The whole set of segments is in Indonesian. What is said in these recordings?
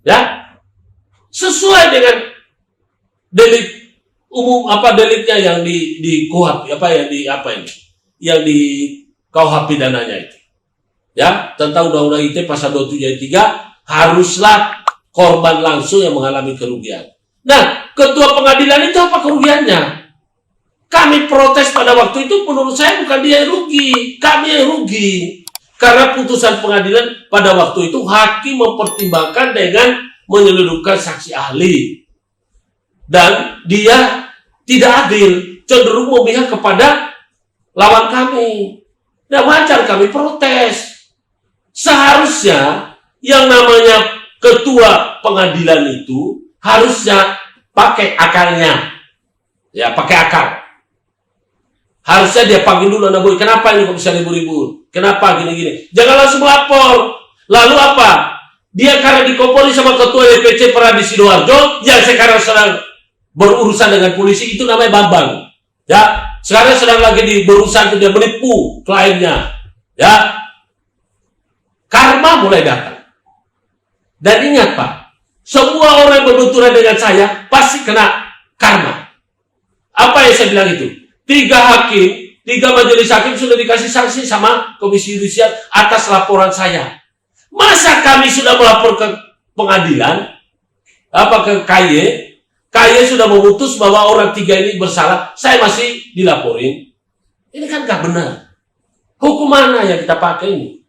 Ya, sesuai dengan delik umum deliknya yang di KUHP yang di KUHP pidananya itu. Ya, tentang Undang-Undang ITE pasal 27 ayat 3 haruslah korban langsung yang mengalami kerugian. Nah, ketua pengadilan itu apa kerugiannya? Kami protes pada waktu itu, menurut saya bukan dia yang rugi, kami yang rugi. Karena putusan pengadilan pada waktu itu hakim mempertimbangkan dengan menyeludupkan saksi ahli. Dan dia tidak adil, cenderung memihak kepada lawan kami. Nah, wajar kami protes. Seharusnya yang namanya ketua pengadilan itu harusnya pakai akalnya. Ya, pakai akal. Harusnya dia panggil dulu anak boy, kenapa ini kok bisa ribut-ribut? Kenapa gini-gini? Jangan langsung lapor. Lalu apa? Dia karena dikompori sama ketua DPC Peradi Sidoarjo yang sekarang sedang berurusan dengan polisi, itu namanya Bambang. Ya, sekarang sedang lagi berurusan dia menipu kliennya. Ya, karma mulai datang. Dan ingat Pak, semua orang yang berbenturan dengan saya pasti kena karma. Apa yang saya bilang itu? 3 majelis hakim sudah dikasih sanksi sama Komisi Yudisial atas laporan saya. Masa kami sudah melapor ke pengadilan, ke KY sudah memutus bahwa orang 3 ini bersalah, saya masih dilaporin. Ini kan gak benar. Hukum mana yang kita pakai ini?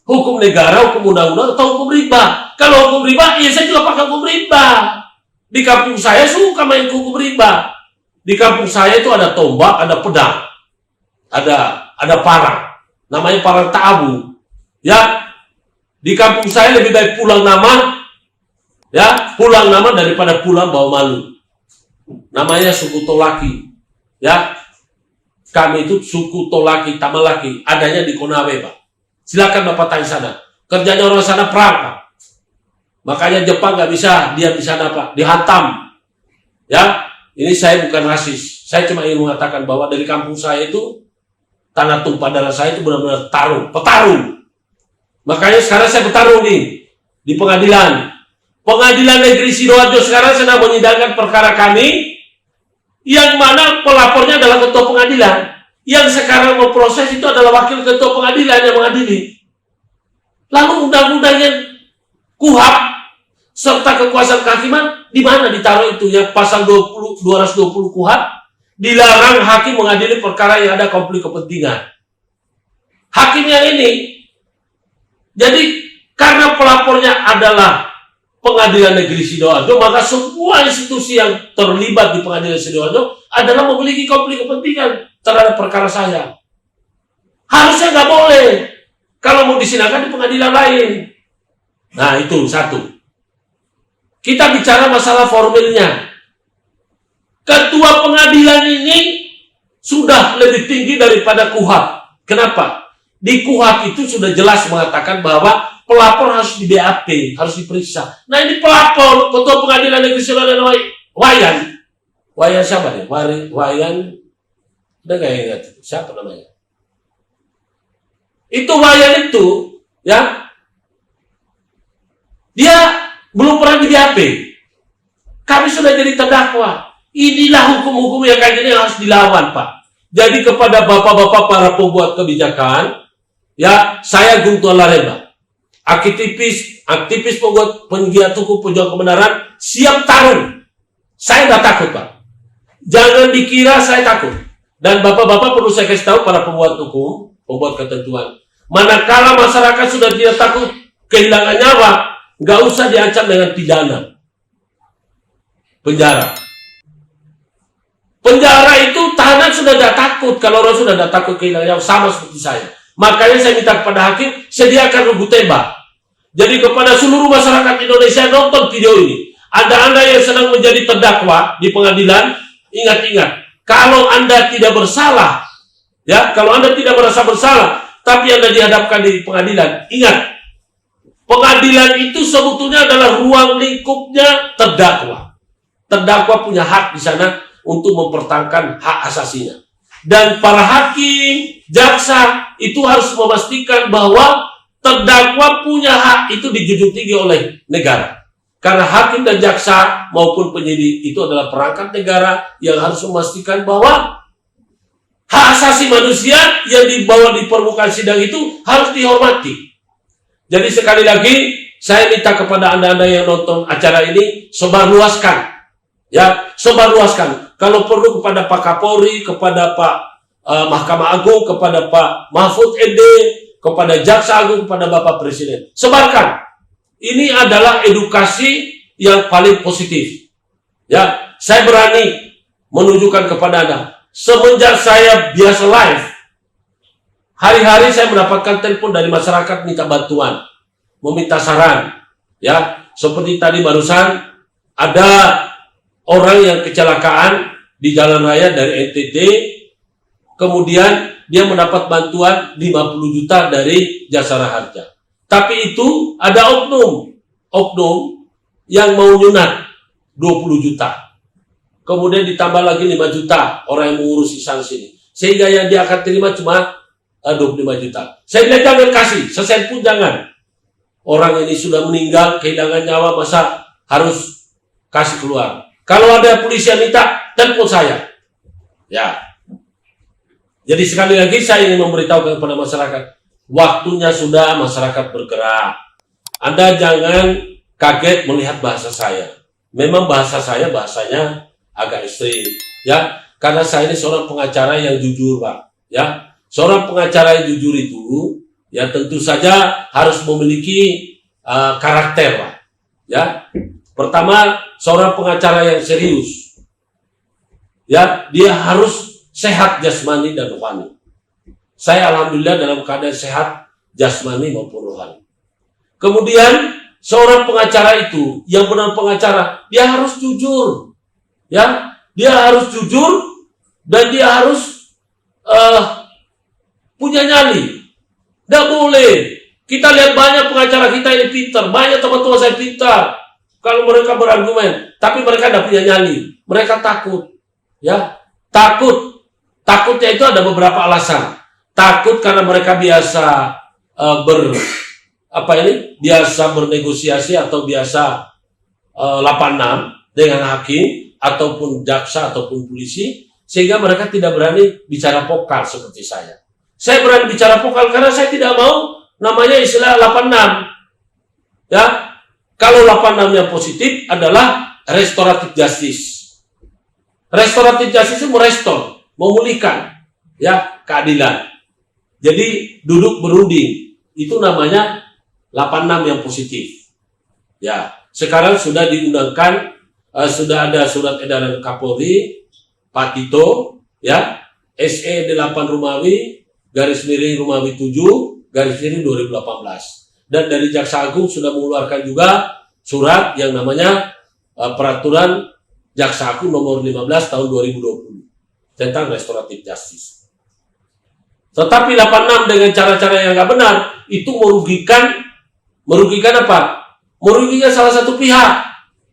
Hukum negara, hukum undang-undang, atau hukum riba? Kalau hukum riba, ya saya juga pakai hukum riba. Di kampung saya suka main hukum riba. Di kampung saya itu ada tombak, ada pedang, ada parang, namanya parang ta'abu. Ya, di kampung saya lebih baik pulang nama daripada pulang bawa malu. Namanya suku Tolaki. Ya, kami itu suku Tolaki, Tamalaki, adanya di Konawe, Pak. Silakan Bapak tanya sana. Kerjanya orang sana perang, Pak. Makanya Jepang nggak bisa, dia di sana, Pak, dihantam. Ya, ini saya bukan rasis. Saya cuma ingin mengatakan bahwa dari kampung saya itu, tanah tumpah darah saya itu benar-benar petarung. Makanya sekarang saya bertarung nih di pengadilan. Pengadilan Negeri Sidoarjo sekarang sedang menyidangkan perkara kami, yang mana pelapornya adalah ketua pengadilan. Yang sekarang memproses itu adalah wakil ketua pengadilan yang mengadili. Lalu undang-undangnya KUHP serta kekuasaan kehakiman di mana ditaruh itu? Ya, pasal 220 KUHP dilarang hakim mengadili perkara yang ada konflik kepentingan. Hakim yang ini, jadi karena pelapornya adalah Pengadilan Negeri Sidoarjo, maka semua institusi yang terlibat di Pengadilan Sidoarjo adalah memiliki konflik kepentingan terhadap perkara saya. Harusnya nggak boleh kalau mau disidangkan di pengadilan lain. Nah, itu satu. Kita bicara masalah formilnya. Ketua pengadilan ini sudah lebih tinggi daripada KUHP. Kenapa? Di KUHP itu sudah jelas mengatakan bahwa pelapor harus di BAP, harus diperiksa. Nah, ini pelapor, ketua pengadilan Negeri Sidoarjo Wayan siapa nih? Wayan, udah gak ingat siapa namanya? Itu Wayan itu, ya, dia belum pernah di BAP. Kami sudah jadi terdakwa. Inilah hukum-hukum yang kayak gini yang harus dilawan, Pak. Jadi kepada bapak-bapak para pembuat kebijakan, ya, saya Guntur Laremba, aktivis pembuat penggiat hukum pejuang kebenaran, siap tarung. Saya nggak takut, Pak. Jangan dikira saya takut. Dan bapak-bapak perlu saya kasih tahu para pembuat hukum, pembuat ketentuan. Manakala masyarakat sudah tidak takut kehilangan nyawa, nggak usah diancam dengan pidana. Penjara itu tahanan sudah tidak takut. Kalau orang sudah tidak takut kehilangan nyawa, sama seperti saya. Makanya saya minta kepada hakim, sediakan regu tembak. Jadi kepada seluruh masyarakat Indonesia yang nonton video ini, Anda yang sedang menjadi terdakwa di pengadilan, ingat-ingat, kalau Anda tidak bersalah, ya, kalau Anda tidak merasa bersalah, tapi Anda dihadapkan di pengadilan, ingat, pengadilan itu sebetulnya adalah ruang lingkupnya terdakwa. Terdakwa punya hak di sana untuk mempertahankan hak asasinya. Dan para hakim, jaksa itu harus memastikan bahwa terdakwa punya hak itu dijunjung tinggi oleh negara. Karena hakim dan jaksa maupun penyidik itu adalah perangkat negara yang harus memastikan bahwa hak asasi manusia yang dibawa di permukaan sidang itu harus dihormati. Jadi sekali lagi, saya minta kepada anda-anda yang nonton acara ini, sebarluaskan. Ya, sebarluaskan. Kalau perlu kepada Pak Kapolri, kepada Pak Mahkamah Agung, kepada Pak Mahfud MD, kepada Jaksa Agung, kepada Bapak Presiden. Sebarkan. Ini adalah edukasi yang paling positif. Ya, saya berani menunjukkan kepada anda. Semenjak saya biasa live, hari-hari saya mendapatkan telepon dari masyarakat minta bantuan, meminta saran. Ya, seperti tadi barusan ada orang yang kecelakaan di jalan raya dari NTT, kemudian dia mendapat bantuan 50 juta dari Jasara Harja. Tapi itu ada oknum yang mau nyunat 20 juta. Kemudian ditambah lagi 5 juta orang yang mengurusi sana sini. Sehingga yang dia akan terima cuma 25 juta. Saya bilang jangan kasih, sesen pun jangan. Orang ini sudah meninggal, kehilangan nyawa, masa harus kasih keluar. Kalau ada polisi yang minta, telepon saya. Ya. Jadi sekali lagi saya ingin memberitahu kepada masyarakat, waktunya sudah masyarakat bergerak. Anda jangan kaget melihat bahasa saya. Memang bahasa saya bahasanya agak ekstrim, ya. Karena saya ini seorang pengacara yang jujur, Pak. Ya, seorang pengacara yang jujur itu, ya tentu saja harus memiliki karakter, Pak. Ya, pertama seorang pengacara yang serius, ya dia harus sehat jasmani dan rohani. Saya alhamdulillah dalam keadaan sehat jasmani maupun rohani. Kemudian seorang pengacara itu yang benar pengacara, dia harus jujur, ya dia harus jujur dan dia harus punya nyali. Tidak boleh. Kita lihat banyak pengacara kita ini pintar, banyak teman-teman saya pintar. Kalau mereka berargumen, tapi mereka tidak punya nyali, mereka takut, ya takut. Takutnya itu ada beberapa alasan. Takut karena mereka biasa biasa bernegosiasi atau biasa 86 dengan hakim ataupun jaksa ataupun polisi, sehingga mereka tidak berani bicara vokal seperti saya. Saya berani bicara vokal karena saya tidak mau namanya istilah 86. Ya, kalau 86 yang positif adalah restoratif justice. Restoratif justice itu merestore, memulihkan, ya keadilan. Jadi duduk berunding itu namanya 86 yang positif. Ya, sekarang sudah diundangkan, sudah ada surat edaran Kapolri, Pak Tito, ya, SE 8 Romawi, _Romawi 7, _2018. Dan dari Jaksa Agung sudah mengeluarkan juga surat yang namanya Peraturan Jaksa Agung nomor 15 tahun 2020 tentang restoratif justice. Tetapi 86 dengan cara-cara yang nggak benar itu merugikan apa? Merugikan salah satu pihak,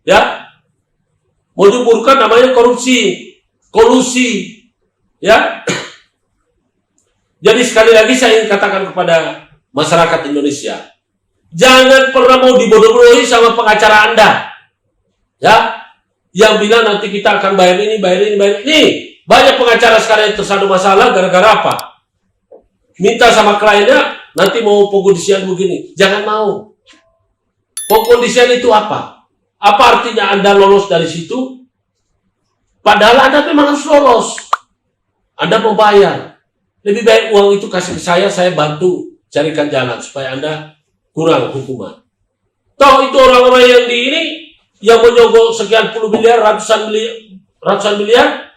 ya. Menyuburkan namanya korupsi, kolusi, ya. Jadi sekali lagi saya ingin katakan kepada masyarakat Indonesia, jangan pernah mau dibodoh-bodohi sama pengacara Anda, ya, yang bilang nanti kita akan bayar ini, bayar ini, bayar ini. Banyak pengacara sekarang yang tersandung masalah gara-gara apa? Minta sama kliennya, nanti mau pengkondisian begini. Jangan mau. Pengkondisian itu apa? Apa artinya Anda lolos dari situ? Padahal Anda memang harus lolos. Anda membayar. Lebih baik uang itu kasih ke saya bantu carikan jalan supaya Anda kurang hukuman. Toh itu orang-orang yang di ini, yang menyogok sekian puluh miliar, ratusan miliar,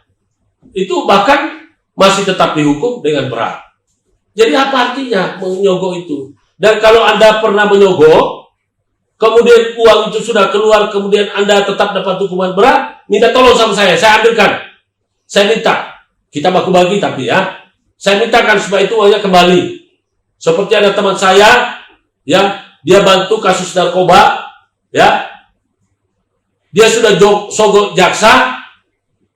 itu bahkan masih tetap dihukum dengan berat. Jadi apa artinya menyogok itu? Dan kalau Anda pernah menyogok, kemudian uang itu sudah keluar, kemudian Anda tetap dapat hukuman berat, minta tolong sama saya ambilkan. Saya minta, kita baku-bagi tapi ya, saya mintakan supaya itu uangnya kembali. Seperti ada teman saya, ya, dia bantu kasus narkoba, ya, dia sudah sogok jaksa,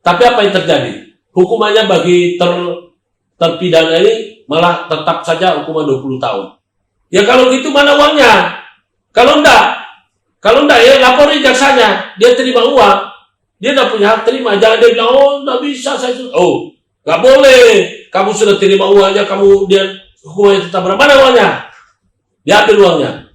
tapi apa yang terjadi? Hukumannya bagi terpidana ini malah tetap saja hukuman 20 tahun. Ya kalau gitu mana uangnya? Kalau enggak, Kalau enggak ya laporin jaksanya, dia terima uang, dia enggak punya hak terima. Jangan dia bilang, oh enggak bisa saya. Oh, enggak boleh. Kamu sudah terima uangnya, kamu dia hukumnya tetap berapa? Mana uangnya? Dia ambil uangnya.